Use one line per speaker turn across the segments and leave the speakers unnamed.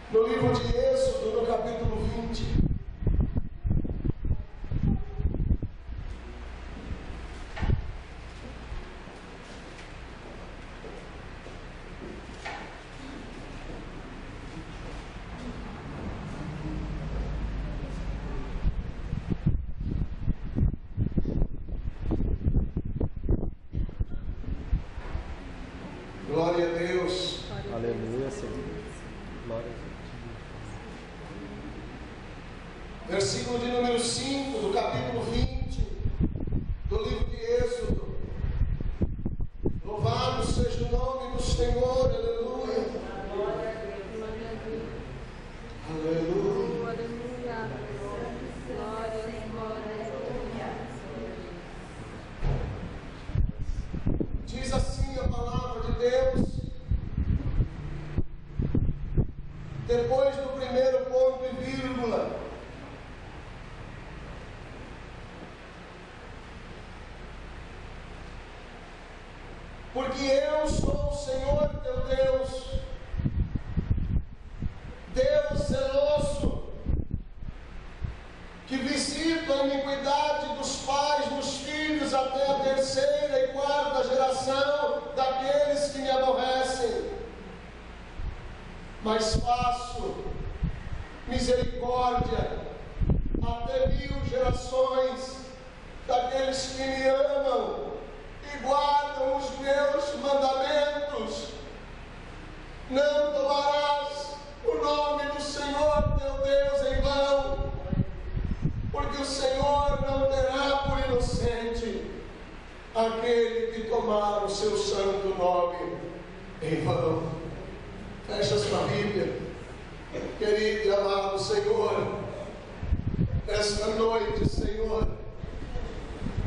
No livro de Êxodo, no capítulo 20. Glória a Deus.
Aleluia, Senhor. Glória a Deus.
Versículo de número 5 do capítulo 20 do livro de Êxodo. Louvado seja o nome do Senhor, aleluia. Aleluia. Diz assim a palavra de Deus. Depois do primeiro ponto e vírgula, porque eu sou o Senhor teu Deus, Deus zeloso, que visita a iniquidade dos pais nos filhos até a terceira e quarta geração daqueles que me aborrecem. Mas faço misericórdia até 1000 gerações daqueles que me amam e guardam os meus mandamentos. Não tomarás o nome do Senhor teu Deus em vão, porque o Senhor não terá por inocente aquele que tomar o seu santo nome em vão. Fecha a sua Bíblia, querido e amado Senhor. Esta noite, Senhor,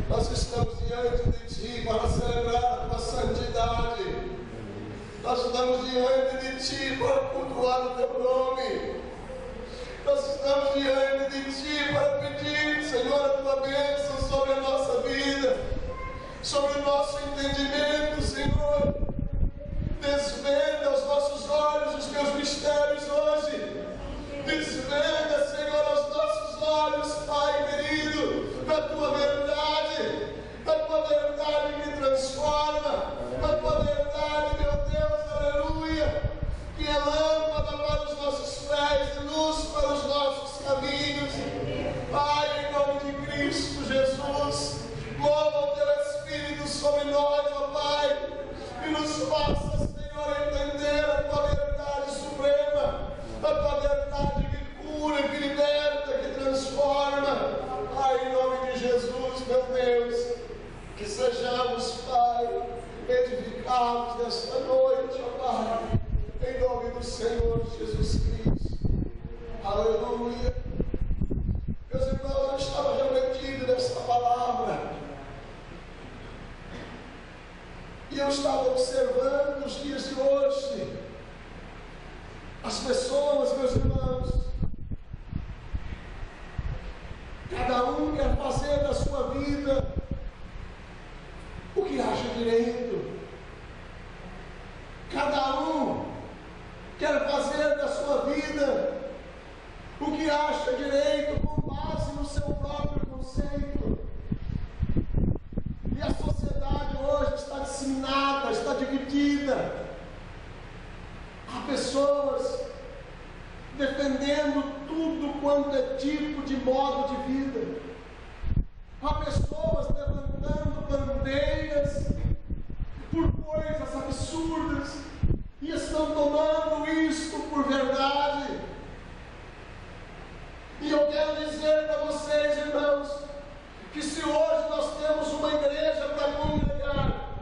nós estamos diante de Ti para celebrar a Tua santidade. Nós estamos diante de Ti para cultuar o Teu nome. Nós estamos diante de Ti para pedir, Senhor, a Tua bênção sobre a nossa vida, sobre o nosso entendimento, Senhor. Desvenda aos nossos olhos os Teus mistérios hoje. Desvenda, Senhor, aos nossos olhos, Pai querido, da Tua verdade. A Tua verdade me transforma. A Tua verdade, meu Deus, aleluia, que é lâmpada para os nossos pés e luz para os nossos caminhos. Pai, em nome de Cristo Jesus, mova o Teu Espírito sobre nós, ó Pai, e nos faça, Senhor, entender a Tua verdade suprema, a Tua verdade que cura, que liberta, que transforma. Pai, em nome de Jesus, meu Deus, que sejamos, Pai, edificados nesta noite, ó Pai, em nome do Senhor Jesus Cristo. Aleluia. Meus irmãos, eu estava remetido nesta palavra. E eu estava observando nos dias de hoje, as pessoas, meus irmãos, cada um quer fazer da sua vida o que acha direito. Cada um quer fazer da sua vida o que acha direito com base no seu próprio conceito. E a sociedade hoje está disseminada, está dividida. Há pessoas defendendo tudo quanto é tipo de modo de vida. Há pessoas levantando bandeiras por coisas absurdas e estão tomando isto por verdade. E eu quero dizer para vocês, irmãos, que se hoje nós temos uma igreja para congregar,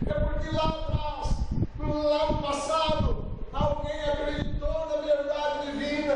é porque lá atrás, lá no passado, alguém acreditou na verdade divina,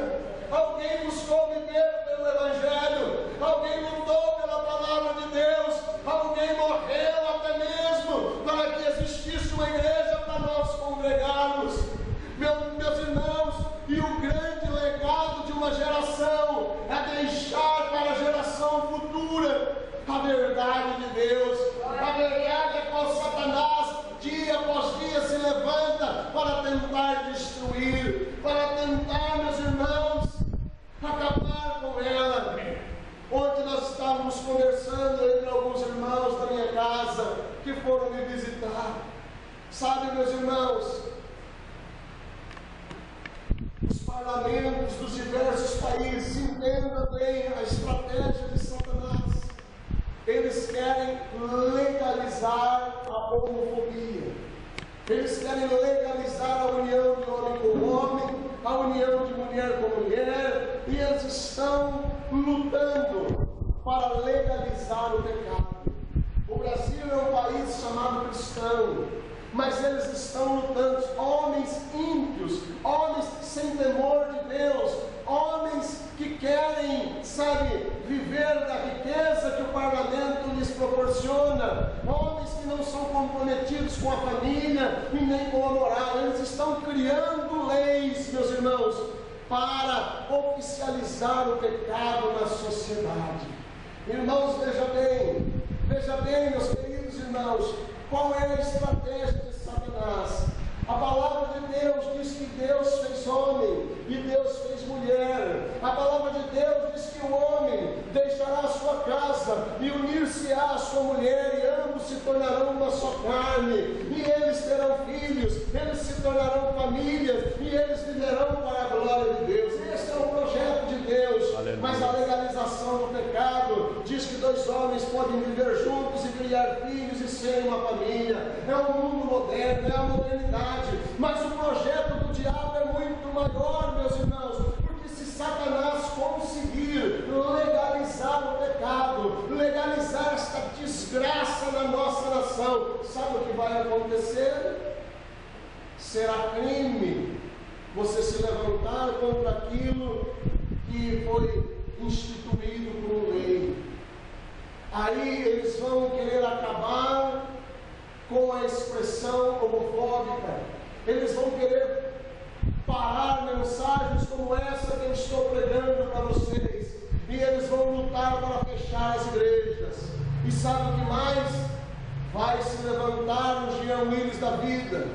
alguém buscou viver pelo Evangelho, alguém lutou pela palavra de Deus, alguém morreu até mesmo para que existisse uma igreja para nós congregarmos. Meus irmãos, e o grande legado de uma geração é deixar para a geração futura a verdade de Deus, a verdade é qual Satanás dia após dia se levanta para tentar destruir, para tentar, meus foram me visitar. Sabe, meus irmãos, os parlamentos dos diversos países, entendam bem a estratégia de Satanás. Eles querem legalizar a homofobia. Eles querem legalizar a união de homem com homem, a união de mulher com mulher, e eles estão lutando para legalizar o pecado. O Brasil é um país chamado cristão, mas eles estão lutando, homens ímpios, homens sem temor de Deus, homens que querem, sabe, viver da riqueza que o parlamento lhes proporciona, homens que não são comprometidos com a família e nem com a moral. Eles estão criando leis, meus irmãos, para oficializar o pecado na sociedade. Irmãos, veja bem, meus queridos irmãos, qual é a estratégia de Satanás? A palavra de Deus diz que Deus fez homem e Deus fez mulher. A palavra de Deus diz que o homem deixará a sua casa e unir-se-á à sua mulher, e ambos se tornarão uma só carne, e eles terão filhos, eles se tornarão famílias, e eles viverão para a glória de Deus. Este é o projeto de Deus. Aleluia. Mas a legalização do pecado diz que dois homens podem viver juntos e criar filhos e serem uma família. É um mundo moderno, é a modernidade. Mas o projeto do diabo é muito maior, meus irmãos, porque se Satanás conseguir legalizar o pecado, legalizar esta desgraça na nossa nação, sabe o que vai acontecer? Será crime você se levantar contra aquilo que foi instituído por lei. Aí eles vão querer acabar com a expressão homofóbica. Eles vão querer parar mensagens como essa que eu estou pregando para vocês. E eles vão lutar para fechar as igrejas. E sabe o que mais? Vai se levantar um Jean Willis da vida.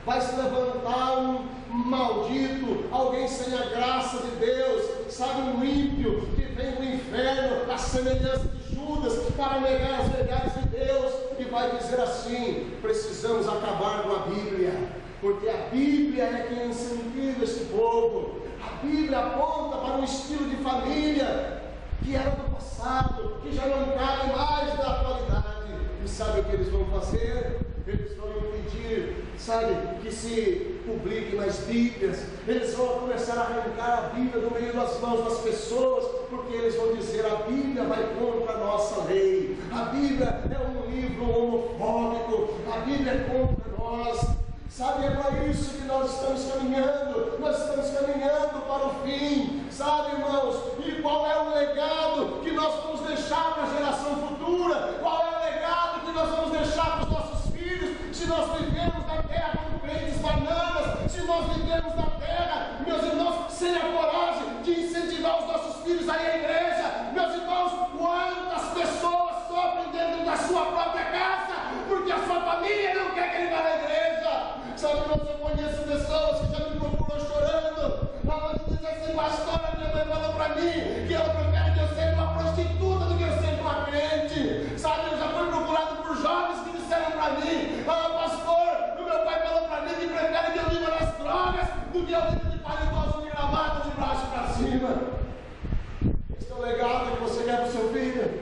Vai se levantar um maldito, alguém sem a graça de Deus, sabe, um ímpio que vem do inferno, a semelhança de Judas, para negar as verdades de Deus, e vai dizer assim: precisamos acabar com a Bíblia, porque a Bíblia é quem incentiva esse povo. A Bíblia aponta para um estilo de família que era do passado, que já não cabe mais na atualidade. E sabe o que eles vão fazer? Eles vão impedir, sabe, que se publiquem mais Bíblias. Eles vão começar a arrancar a Bíblia do meio das mãos das pessoas, porque eles vão dizer: a Bíblia vai contra a nossa lei, a Bíblia é um livro homofóbico, a Bíblia é contra nós. Sabe, é para isso que nós estamos caminhando para o fim, sabe, irmãos? E qual é o legado que nós vamos deixar para a geração futura? Qual é o legado que nós vamos deixar para os nossos filhos? Se nós vivemos na terra como crentes bananas, se nós vivemos na terra, meus irmãos, sem a coragem de incentivar os nossos filhos a ir à igreja, meus irmãos, quantas pessoas sofrem dentro da sua própria casa, porque a sua família não quer que ele vá à igreja. Sabe, irmãos, eu conheço pessoas que já me procuram chorando, falando, dizem assim: pastora, minha mãe falou para mim que ela prefere que eu seja uma prostituta do que eu seja uma crente. Sabe, eu já fui procurado por jovens que disseram para mim: pastor, o meu pai falou para mim que prefere que eu viva nas drogas do que eu viva de paletós de gravata de baixo para cima. Esse é o legado que você quer para o seu filho?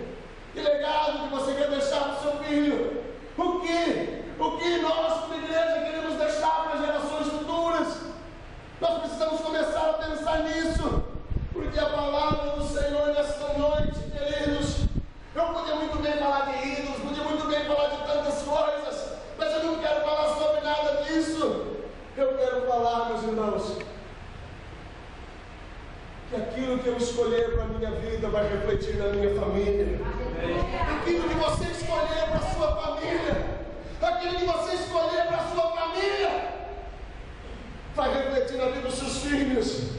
Que legado que você quer deixar para o seu filho? O que nós, como igreja, queremos deixar para as gerações futuras? Nós precisamos começar a pensar nisso, porque a palavra do Senhor nesta noite, queridos, eu podia muito bem falar de ídolos, podia muito bem falar de tantas coisas, mas eu não quero falar sobre nada disso. Eu quero falar, meus irmãos, que aquilo que eu escolher para a minha vida vai refletir na minha família. Aquilo que você escolher para a sua família, aquilo que você escolher para a sua família, vai refletir na vida dos seus filhos,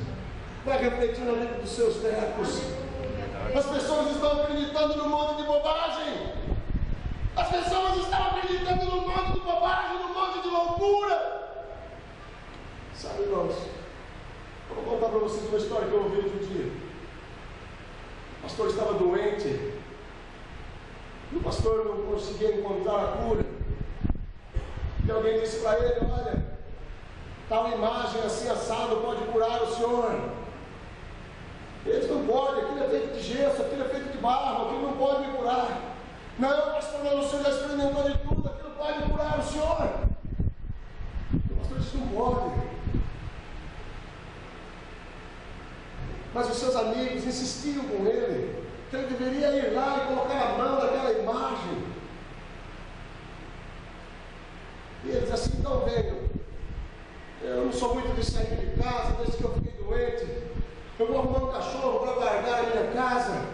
vai refletir na vida dos seus netos. As pessoas estão acreditando num monte de bobagem. As pessoas estão acreditando num monte de bobagem, num monte de loucura. Sabe, irmãos, eu vou contar para vocês uma história que eu ouvi outro dia. O pastor estava doente, e o pastor não conseguia encontrar a cura. E alguém disse para ele: olha, tal imagem assim assado pode curar o senhor. Ele disse: não pode, aquilo é feito de gesso, aquilo é feito de barro, aquilo não pode me curar. Não, pastor, o senhor já experimentou de tudo, aquilo pode curar o senhor. O pastor disse: não pode. Mas os seus amigos insistiam com ele, que ele deveria ir lá e colocar a mão naquela imagem. E ele diz assim: então venham, eu não sou muito de sair de casa desde que eu fiquei doente, eu vou arrumar um cachorro para guardar a minha casa,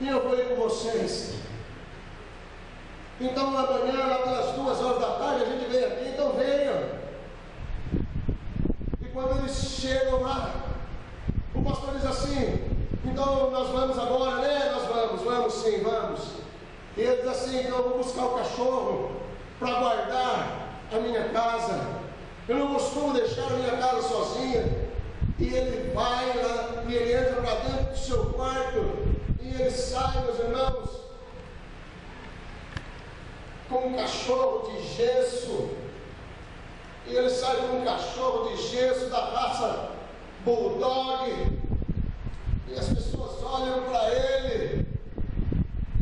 e eu vou ir com vocês. Então amanhã, lá pelas 2 horas da tarde, a gente vem aqui, então venham. E quando eles chegam lá, o pastor diz assim: então nós vamos agora, né? Nós vamos sim, vamos. E ele diz assim: então eu vou buscar o cachorro para guardar a minha casa. Eu não costumo deixar a minha casa sozinha. E ele vai lá, e ele entra para dentro do seu quarto, e ele sai, meus irmãos, com um cachorro de gesso. E ele sai com um cachorro de gesso da raça Bulldog. E as pessoas olham para ele,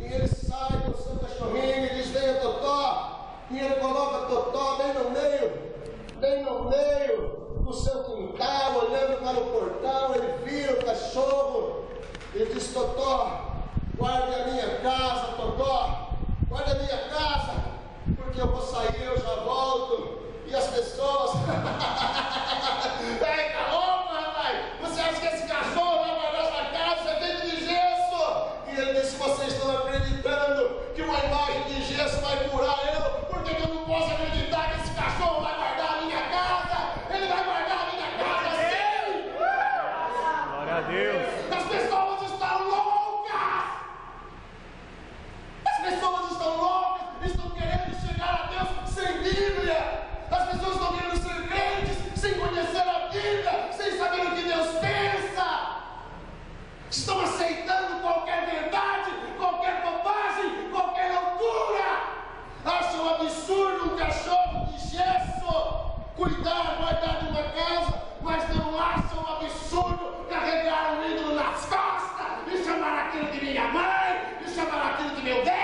e ele sai com o seu cachorrinho e diz: venha, Totó. E ele coloca Totó bem no meio do seu quintal, olhando para o portão. Ele vira o cachorro e diz: Totó, guarde a minha casa, Totó, guarde a minha casa, porque eu vou sair, eu já volto. E as pessoas: ei, tá louco, rapaz? Você acha que esse cachorro vai guardar sua casa? Você é feito de gesso. E ele disse: vocês estão acreditando que uma imagem de gesso vai curar eu? Por que eu não posso acreditar que esse cachorro vai guardar a minha casa? Ele vai guardar a minha casa, sim!
Glória a Deus!
As pessoas estão loucas! As pessoas estão loucas, estão querendo chegar a Deus sem Bíblia. As pessoas estão querendo ser crentes sem conhecer a Bíblia, sem saber o que Deus pensa. Estão aceitando qualquer verdade, qualquer bobagem, qualquer loucura. Acham absurdo um cachorro de gesso cuidar, guardar de uma casa, mas não acham absurdo carregar um ídolo nas costas e chamar aquilo de minha mãe, e chamar aquilo de meu Deus.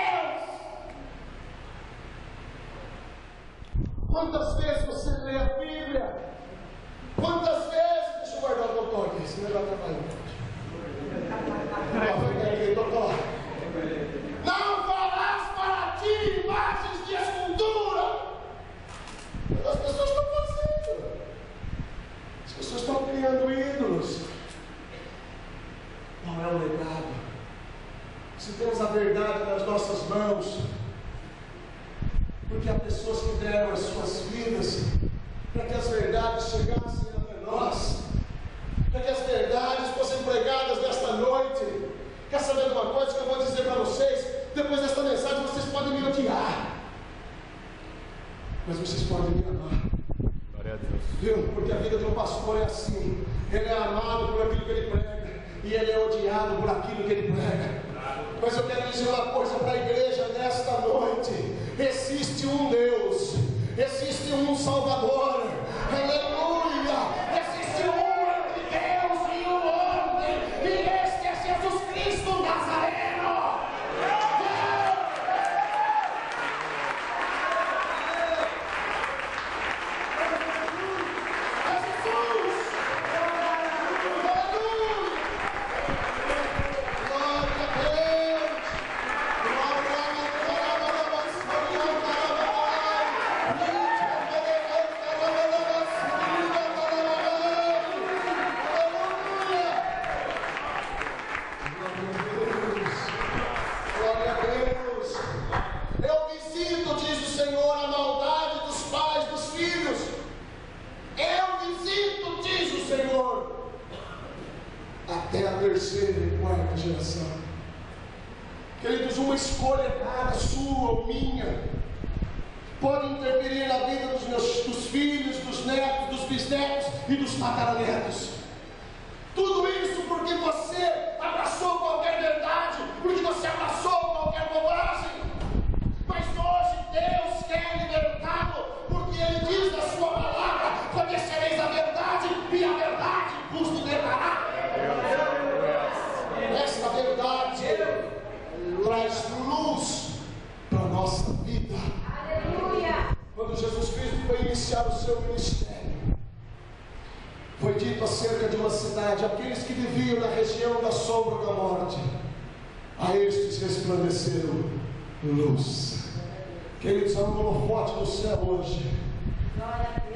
Quantas vezes você lê a Bíblia? Quantas vezes? Deixa eu guardar o doutor aqui, senão ele vai atrapalhar. Não farás para ti imagens de escultura. As pessoas estão fazendo. As pessoas estão criando ídolos. Não é um legado. Se temos a verdade nas nossas mãos, porque há pessoas que deram as suas vidas para que as verdades chegassem até nós, para que as verdades fossem pregadas nesta noite. Quer saber de uma coisa que eu vou dizer para vocês? Depois desta mensagem vocês podem me odiar, mas vocês podem me amar.
Glória a Deus.
Viu? Porque a vida de um pastor é assim: ele é amado por aquilo que ele prega, e ele é odiado por aquilo que ele prega. Mas eu quero dizer uma coisa para a igreja nesta noite: existe um Deus, existe um Salvador, aleluia, existe um entre Deus e o homem, e este é Jesus Cristo Nazareno. Terceira e quarta geração. Queridos, uma escolha errada, sua ou minha, pode interferir na vida dos filhos, dos netos, dos bisnetos e dos tataranetos. Tudo isso porque você abraçou qualquer verdade, porque você abraçou qualquer bobagem. Mas hoje Deus quer libertá-lo, porque iniciar o seu ministério, foi dito acerca de uma cidade: aqueles que viviam na região da sombra da morte, a estes resplandeceu luz. Queridos, há um holofote no céu hoje,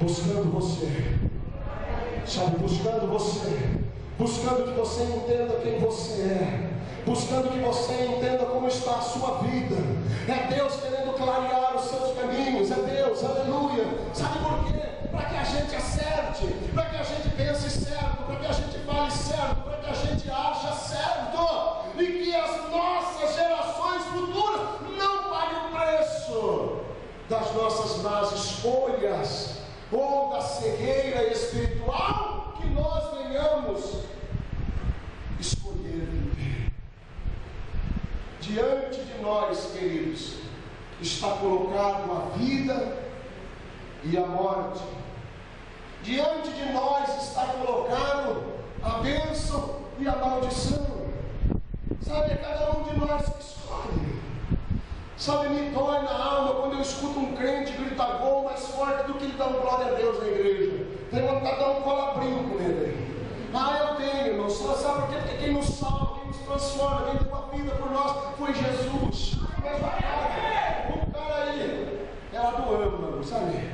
buscando você, sabe, buscando você, buscando que você entenda quem você é, buscando que você entenda como está a sua vida. É Deus querendo clarear os seus caminhos, é Deus, aleluia. Sabe por quê? Para que a gente acerte, para que a gente pense certo, para que a gente fale certo, para que a gente ache certo, e que as nossas gerações futuras não paguem o preço das nossas más escolhas, ou da cegueira espiritual que nós venhamos escolher viver. Diante de nós, queridos, está colocado a vida e a morte. Diante de nós está colocado a bênção e a maldição. Sabe, é cada um de nós que escolhe. Sabe, me dói na alma quando eu escuto um crente gritar gol mais forte do que ele dá um glória a Deus na igreja. Tem vontade de dar um cola-brinco nele. Eu tenho, irmão. Sabe por quê? Porque quem nos salva, quem nos transforma, quem deu a vida por nós foi Jesus. Mas o cara aí, ela não ama, mano, sabe?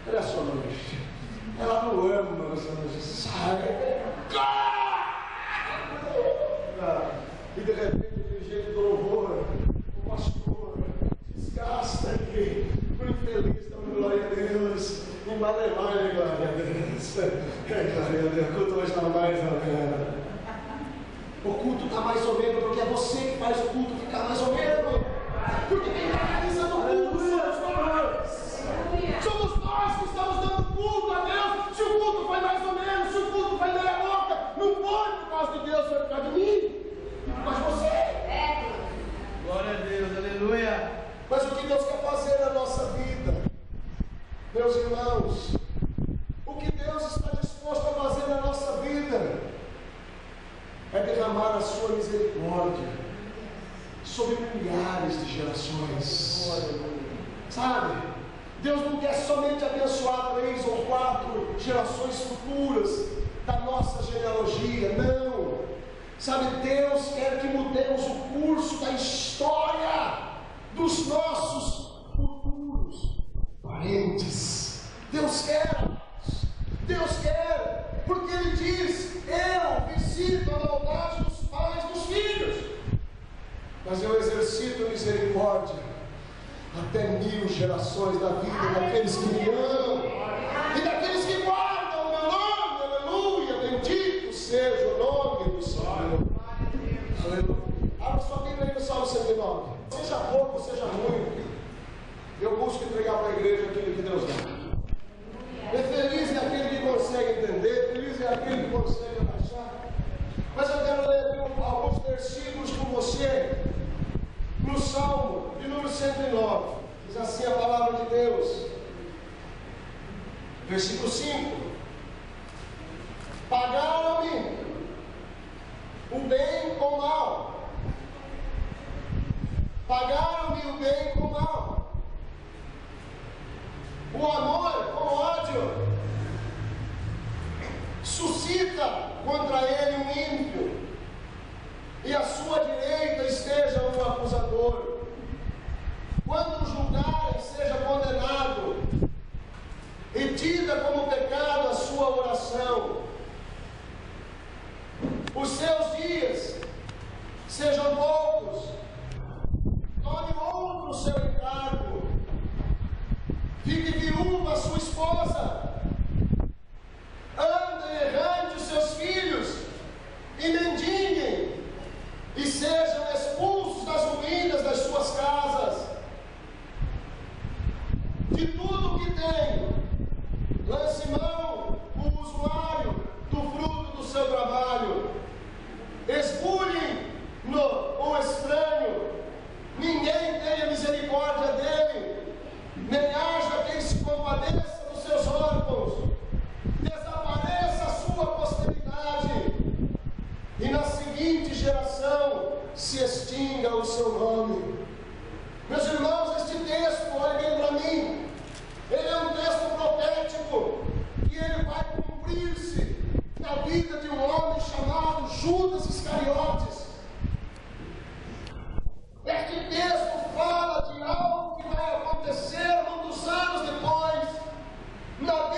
Ele é só noite. Ela não ama, mano, sabe? E de repente, aquele jeito do louvor, o pastor desgasta aqui, o infeliz dando glória a Deus, e malemar, glória a Deus. Glória a Deus, o culto hoje está mais ou menos. O culto está mais ou menos, porque é você que faz o culto ficar mais ou menos. Porque quem está realizando o culto somos nós. Somos nós que estamos dando culto a Deus. Se o culto foi mais ou menos, se o culto foi meia boca, não foi por causa de Deus, foi por causa de mim. Mas você.
Glória a Deus, aleluia.
Mas o que Deus quer fazer na nossa vida, meus irmãos, o que Deus está disposto a fazer na nossa vida é derramar a sua misericórdia sobre milhares de gerações. Sabe, Deus não quer somente abençoar 3 ou 4 gerações futuras da nossa genealogia, não. Sabe, Deus quer que mudemos o curso da história dos nossos futuros parentes. Deus quer, porque Ele diz: eu visito a maldade dos pais dos filhos, mas eu exercito misericórdia até 1000 gerações da vida daqueles que me amam e daqueles que guardam o meu nome. Aleluia, bendito seja o nome do Senhor. Aleluia. Abra sua Bíblia aí no Salmo 109. Seja pouco, seja muito, eu busco entregar para a igreja aquilo que Deus dá. E feliz é aquele que consegue entender, feliz é aquele que consegue abaixar. Mas eu quero ler alguns versículos com você no Salmo de número 109. Diz assim a palavra de Deus, versículo 5: pagaram-me o bem com o mal, pagaram-me o bem com o mal, o amor com o ódio, suscita contra ele um ímpio, e à sua direita esteja um acusador. Quando julgarem, seja condenado, e tida como pecado a sua oração. Os seus dias sejam poucos, tome outro o seu encargo, fique viúva a sua esposa, andem errante os seus filhos, e mendiguem, e sejam expulsos das ruínas das suas casas. De tudo o que tem, lance mão o usuário do fruto do seu trabalho, expulhem o estranho, ninguém tenha misericórdia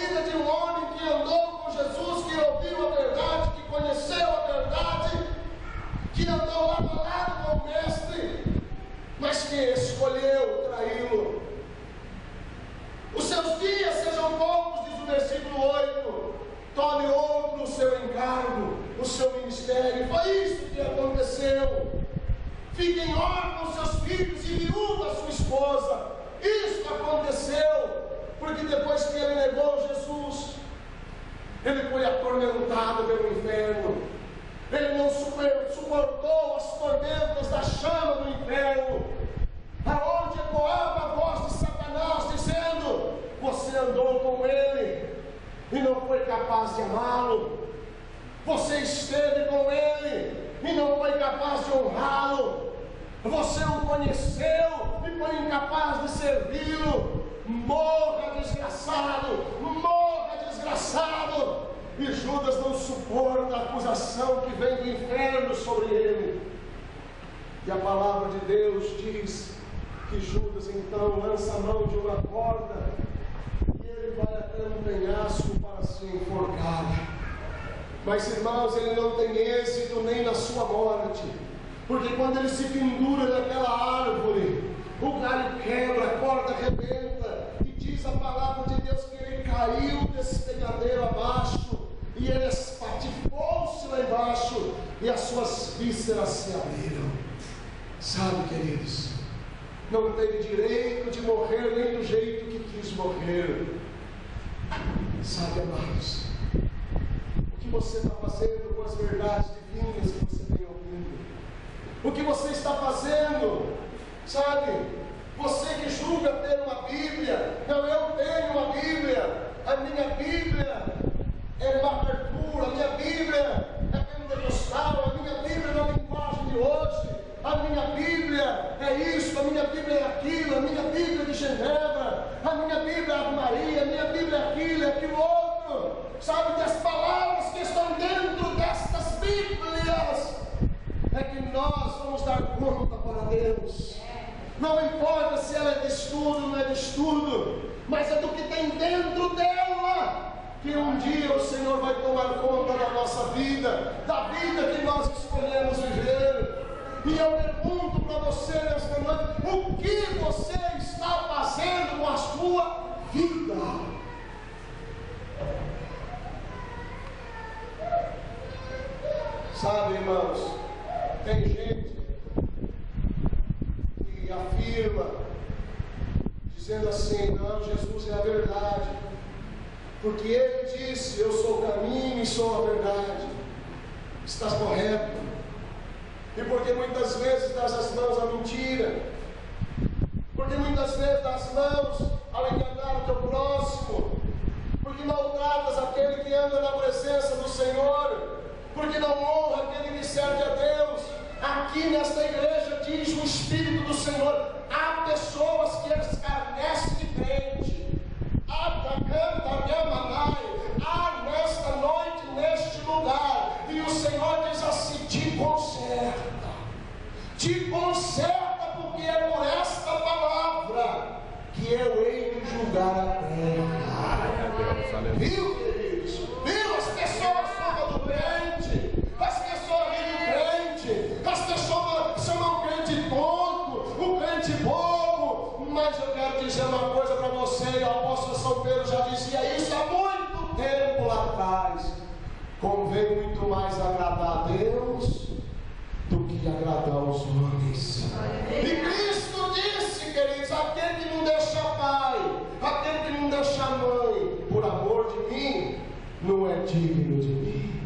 vida de um homem que andou com Jesus, que ouviu a verdade, que conheceu a verdade, que andou lado a lado com o Mestre, mas que escolheu traí-lo. Os seus dias sejam poucos, diz o versículo 8. Tome outro o seu encargo, o seu ministério. Foi isso que aconteceu. Fiquem órfãos seus filhos e viúva sua esposa. Isso aconteceu, porque depois que ele negou Jesus, ele foi atormentado pelo inferno. Ele não suportou as tormentas da chama do inferno, aonde ecoava a voz de Satanás dizendo: você andou com ele e não foi capaz de amá-lo. Você esteve com ele e não foi capaz de honrá-lo. Você o conheceu e foi incapaz de servi-lo. Morra, desgraçado! Morra, desgraçado! E Judas não suporta a acusação que vem do inferno sobre ele. E a palavra de Deus diz que Judas então lança a mão de uma corda e ele vai até um penhasco para se enforcar. Mas, irmãos, ele não tem êxito nem na sua morte, porque quando ele se pendura naquela árvore, o galho quebra, a corda arrebenta, e diz a palavra de Deus que ele caiu desse penhadeiro abaixo, e ele espatifou-se lá embaixo, e as suas vísceras se abriram. Sabe, queridos, não teve direito de morrer nem do jeito que quis morrer. Sabe, amados, o que você está fazendo com as verdades divinas que você tem ouvido? O que você está fazendo? Sabe, você que julga ter uma Bíblia. Não, eu tenho uma Bíblia. A minha Bíblia é uma abertura. A minha Bíblia é pentecostal. A minha Bíblia é na linguagem de hoje. A minha Bíblia é isso, a minha Bíblia é aquilo, a minha Bíblia é de Genebra, a minha Bíblia é Ave Maria, a minha Bíblia é aquilo, é aquilo outro. Sabe, das palavras que estão dentro destas Bíblias é que nós vamos dar conta para Deus. Não importa se ela é de estudo ou não é de estudo, mas é do que tem dentro dela que um dia o Senhor vai tomar conta da nossa vida, da vida que nós escolhemos viver. E eu pergunto para você nesta noite: o que você está fazendo com a sua vida? Sabe, irmãos, tem gente que afirma, dizendo assim: não, Jesus é a verdade, porque Ele disse: eu sou o caminho e sou a verdade. Estás correto. E porque muitas vezes dás as mãos à mentira, porque muitas vezes dás as mãos ao enganar o teu próximo, porque maltratas aquele que anda na presença do Senhor, porque não honra aquele que serve a Deus. Aqui nesta igreja diz o Espírito do Senhor: há pessoas que escarnecem de crente. Há nesta noite, neste lugar, e o Senhor diz assim: te conserta, porque é por esta palavra que eu hei de julgar a terra. Viu, queridos? Viu? As pessoas falam do crente, as pessoas riem do crente, as pessoas chamam o crente tonto, o crente bobo. Mas eu quero dizer uma coisa para você, e o apóstolo São Pedro já dizia isso há muito tempo lá atrás: convém muito mais agradar a Deus do que agradar aos homens. E Cristo disse, queridos: aquele que não deixa pai, aquele que não deixa mãe, por amor de mim, não é digno de mim.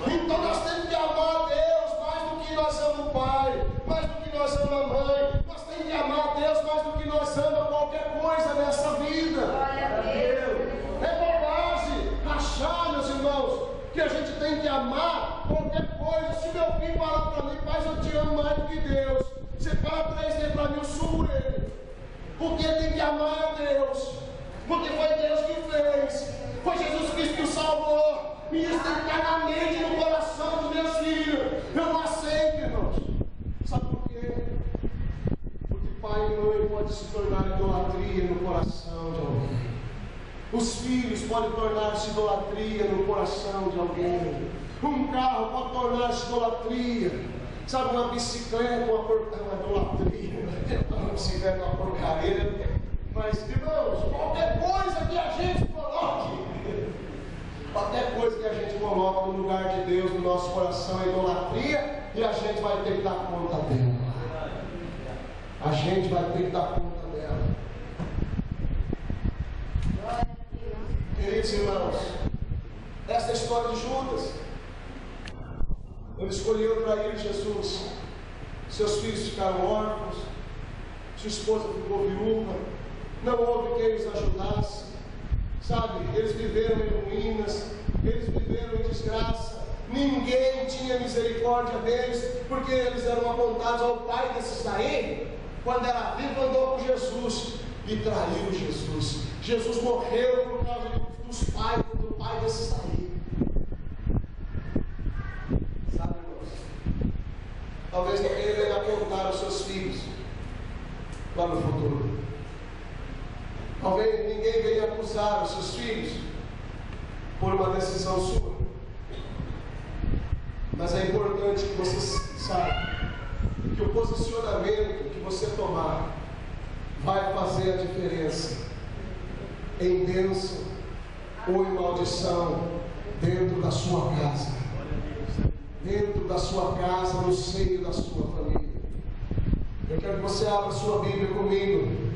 Então nós temos que amar a Deus mais do que nós amamos o pai, mais do que nós amamos a mãe. Nós temos que amar a Deus mais do que nós amamos qualquer coisa nessa vida. É bobagem achar, meus irmãos, que a gente tem que amar qualquer coisa. Se meu filho falar para mim: pai, eu te amo mais do que Deus, você fala 3 vezes para mim, eu subo ele. Porque tem que amar a Deus, porque foi Deus que fez, foi Jesus Cristo que o salvou. E isso tem que estar na mente e no coração dos meus filhos. Eu não aceito, irmãos. Sabe por quê? Porque pai e mãe pode se tornar idolatria no coração de alguém. Os filhos filhos pode tornar-se idolatria no coração de alguém. Um carro pode tornar-se idolatria. Sabe, uma bicicleta, uma idolatria. Uma bicicleta é uma porcaria. Mas, irmãos, qualquer coisa que a gente coloque, qualquer coisa que a gente coloca no lugar de Deus no nosso coração é idolatria, e a gente vai ter que dar conta dela. A gente vai ter que dar conta dela. Queridos irmãos, essa é a história de Judas. Ele escolheu trair Jesus. Seus filhos ficaram órfãos, sua esposa ficou viúva, não houve quem os ajudasse. Sabe, eles viveram em ruínas, eles viveram em desgraça. Ninguém tinha misericórdia deles, porque eles eram apontados ao pai desses daí. Quando era vivo, andou com Jesus e traiu Jesus. Jesus morreu por causa do pai desses daí. Sabe, irmãos? Talvez não queiram apontar os seus filhos lá no futuro. Talvez ninguém venha acusar os seus filhos por uma decisão sua. Mas é importante que você saiba que o posicionamento que você tomar vai fazer a diferença em bênção ou em maldição dentro da sua casa, dentro da sua casa, no seio da sua família. Eu quero que você abra a sua Bíblia comigo.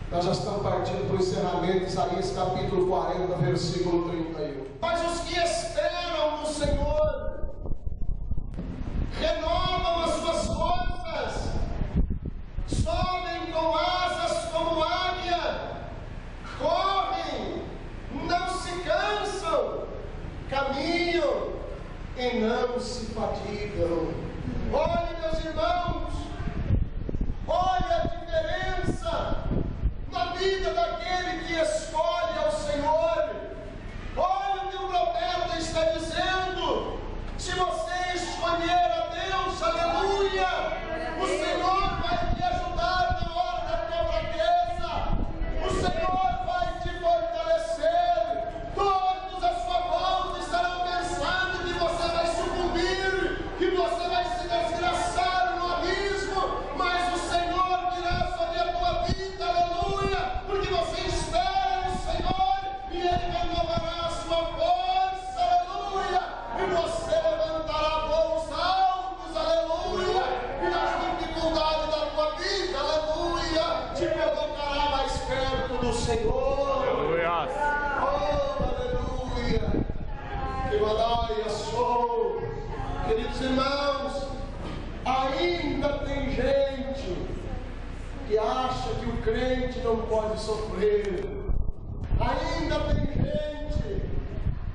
Nós já estamos partindo para o encerramento, Isaías capítulo 40, versículo 31. Mas os que esperam no Senhor renovam as suas forças, sobem com asas como águia, correm, não se cansam, caminham e não se fatigam. Olhe, meus irmãos, olhe a diferença na vida daquele que escolhe ao Senhor. Olha o que o profeta está dizendo: se você escolher a Deus, aleluia, o Senhor vai te ajudar na hora da tua fraqueza, o Senhor vai te fortalecer. Todos à sua volta estarão pensando que você vai sucumbir, que você vai se desgraçar no abismo, mas o Senhor virá sobre a tua vida, aleluia, porque você espera no Senhor e Ele renovará a sua força, aleluia, e você levantará voos altos, aleluia, e nas dificuldades da tua vida, aleluia, te colocará mais perto do Senhor.
Aleluia.
Oh, aleluia. Que Madaia sou. Queridos irmãos, ainda tem gente que acha que o crente não pode sofrer. Ainda tem gente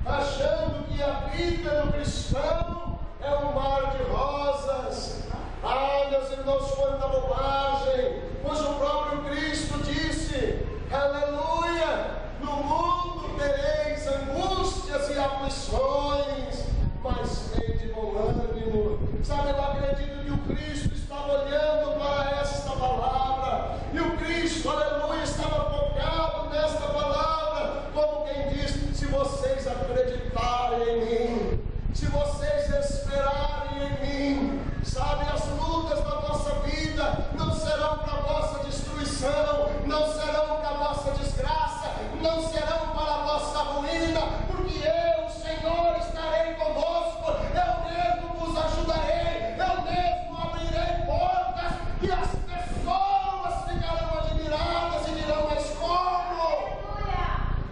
achando que a vida do cristão é um mar de rosas. Ah, meus irmãos, quanta bobagem! Pois o próprio Cristo disse, aleluia, no mundo tereis angústias e aflições, mas tende bom ânimo. Sabe, eu acredito que o Cristo estava olhando para esta palavra, e o Cristo, aleluia, estava focado nesta palavra, como quem diz: se vocês acreditarem em mim, se vocês esperarem em mim, sabe, as lutas da vossa vida não serão para a vossa destruição, não serão para a vossa desgraça, não serão para a vossa ruína, porque eu, Senhor, estarei convosco, eu mesmo vos ajudarei, eu mesmo abrirei portas, e as pessoas ficarão admiradas e dirão: mas como?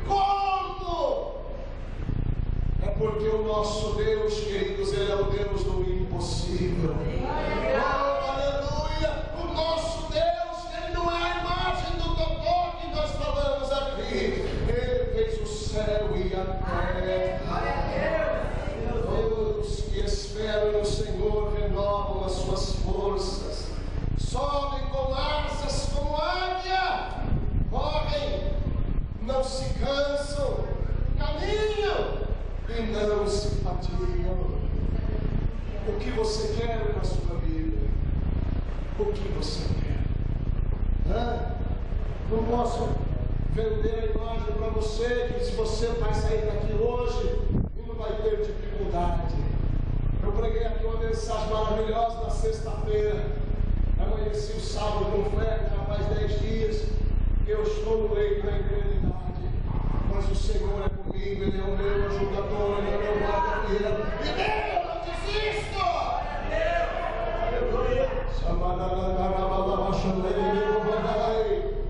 Como? É porque o nosso Deus, queridos, Ele é o Deus do impossível. Oh, aleluia! O nosso Deus, Ele não é a imagem do totó que nós falamos aqui. Ele fez o céu e a terra. Todos que esperam no Senhor renovam as suas forças, sobem com asas como águia, correm, não se cansam, caminham e não se fatigam. O que você quer na sua vida? O que você quer? Não posso vender a imagem para você, que se você vai sair daqui hoje e não vai ter dificuldade. Eu preguei aqui uma mensagem maravilhosa na sexta-feira. Amanheci o sábado com fé, já faz 10 dias. Eu estou no leito da eternidade. Mas o Senhor é comigo, Ele é o meu ajudador, Ele é o meu guarda-fiel. E eu não desisto!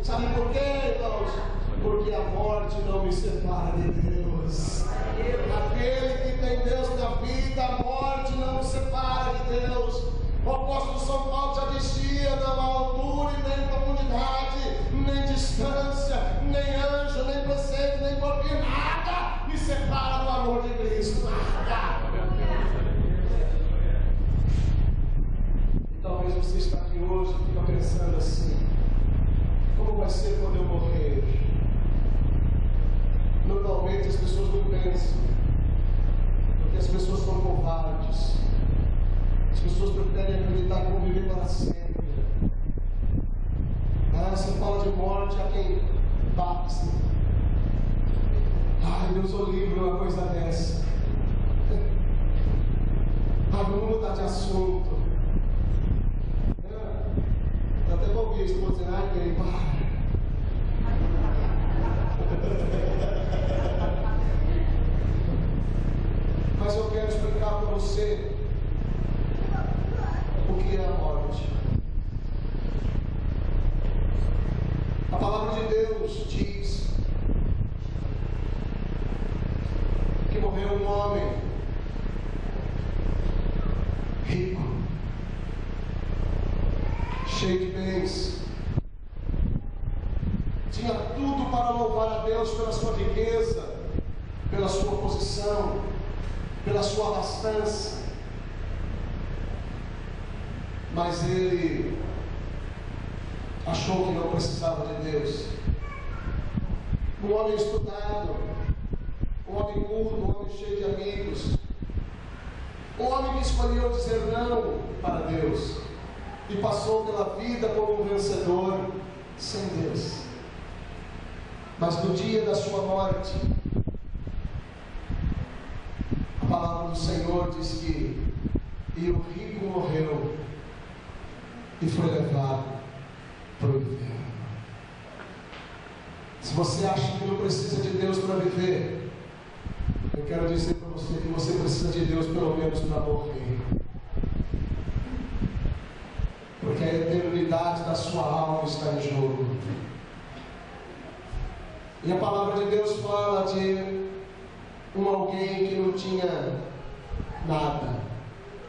Sabe por quê, irmãos? Porque a morte não me separa de Deus. Aquele que tem Deus na vida, a morte não me separa de Deus. O apóstolo São Paulo já dizia: não há altura e nem profundidade, nem distância, nem anjo, nem presente, nem porvir, nada me separa do amor de Cristo. Nada. E talvez você está aqui hoje e fica pensando assim: como vai ser quando eu morrer? Normalmente as pessoas não pensam, porque as pessoas são covardes. As pessoas preferem acreditar que vão viver para sempre. Você fala de morte a quem bate-se. Ai, Deus o livre uma coisa dessa. Vamos mudar de assunto. Eu até vou ouvir isso, vou dizer: ai, quem para. Mas eu quero explicar para você o que é a morte. A palavra de Deus diz que morreu um homem rico, cheio de bens, tinha tudo para louvar a Deus pela sua riqueza, pela sua posição, pela sua abastança. Mas ele achou que não precisava de Deus. Um homem estudado, um homem culto, um homem cheio de amigos, um homem que escolheu dizer não para Deus e passou pela vida como um vencedor sem Deus. Mas no dia da sua morte, a palavra do Senhor diz que e o rico morreu e foi levado para o inferno. Se você acha que não precisa de Deus para viver, eu quero dizer para você que você precisa de Deus pelo menos para morrer. Porque a eternidade da sua alma está em jogo. E a palavra de Deus fala de um alguém que não tinha nada.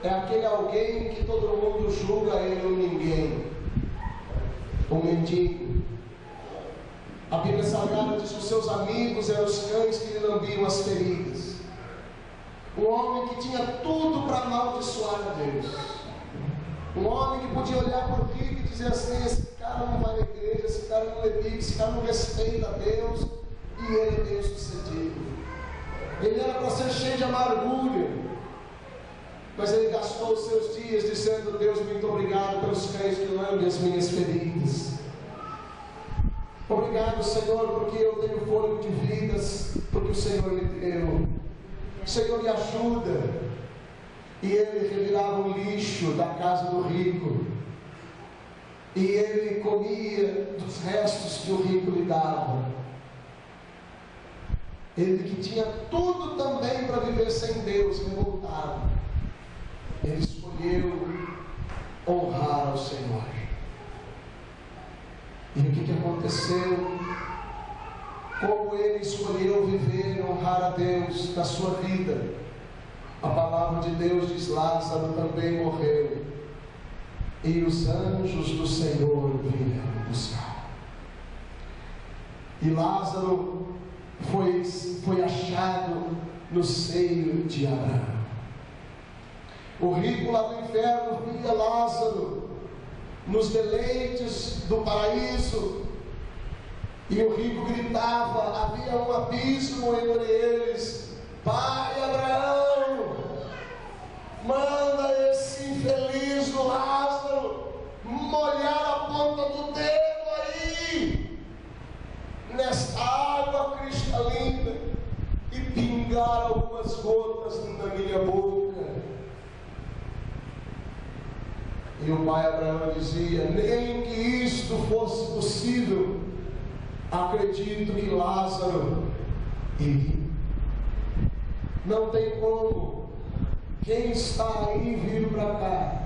É aquele alguém que todo mundo julga ele um ninguém, um mendigo. A Bíblia Sagrada diz que os seus amigos eram os cães que lhe lambiam as feridas. Um homem que tinha tudo para amaldiçoar a Deus. Um homem que podia olhar para o rico e dizer assim: esse cara não vai na igreja, esse cara não é bíblico, esse cara não respeita a Deus, e ele é bem sucedido. Ele era para ser cheio de amargura, mas ele gastou os seus dias dizendo: Deus, muito obrigado pelos cães que lambem as minhas feridas. Obrigado, Senhor, porque eu tenho fôlego de vidas, porque o Senhor me deu. O Senhor me ajuda. E ele revirava o lixo da casa do rico, e ele comia dos restos que o rico lhe dava. Ele que tinha tudo também para viver sem Deus, revoltado, ele escolheu honrar ao Senhor. E o que aconteceu? Como ele escolheu viver e honrar a Deus na sua vida, a palavra de Deus diz: Lázaro também morreu, e os anjos do Senhor vieram buscar. E Lázaro foi achado no seio de Abraão. O rico lá do inferno via Lázaro nos deleites do paraíso, e o rico gritava, havia um abismo entre eles: Pai Abraão, manda esse infeliz do Lázaro molhar a ponta do dedo aí nesta pingar algumas gotas na minha boca. E o pai Abraão dizia: nem que isto fosse possível, acredito que Lázaro iria. Não tem como quem está aí vir para cá,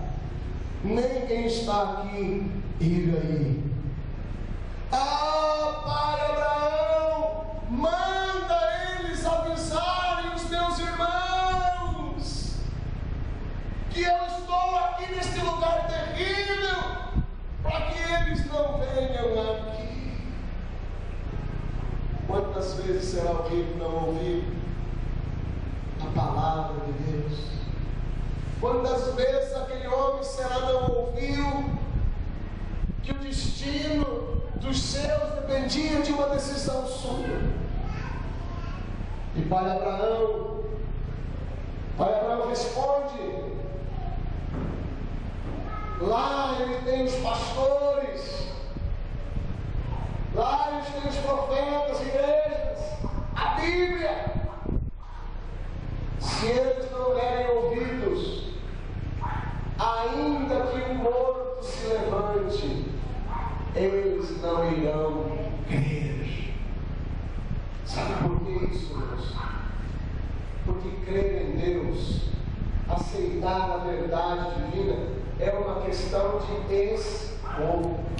nem quem está aqui ir aí. Ah, pai Abraão, manda eles avisarem os meus irmãos que eu estou aqui neste lugar terrível, para que eles não venham aqui. Quantas vezes será ouvido não ouvir a palavra de Deus? Quantas vezes aquele homem será não ouviu que o destino dos seus dependia de uma decisão sua? E pai Abraão responde: lá ele tem os pastores, lá eles têm os profetas, igrejas, a Bíblia. Se eles não derem ouvidos, ainda que o morto se levante, eles não irão crer. Sabe por que isso, meus? Porque crer em Deus, aceitar a verdade divina, é uma questão de escolha.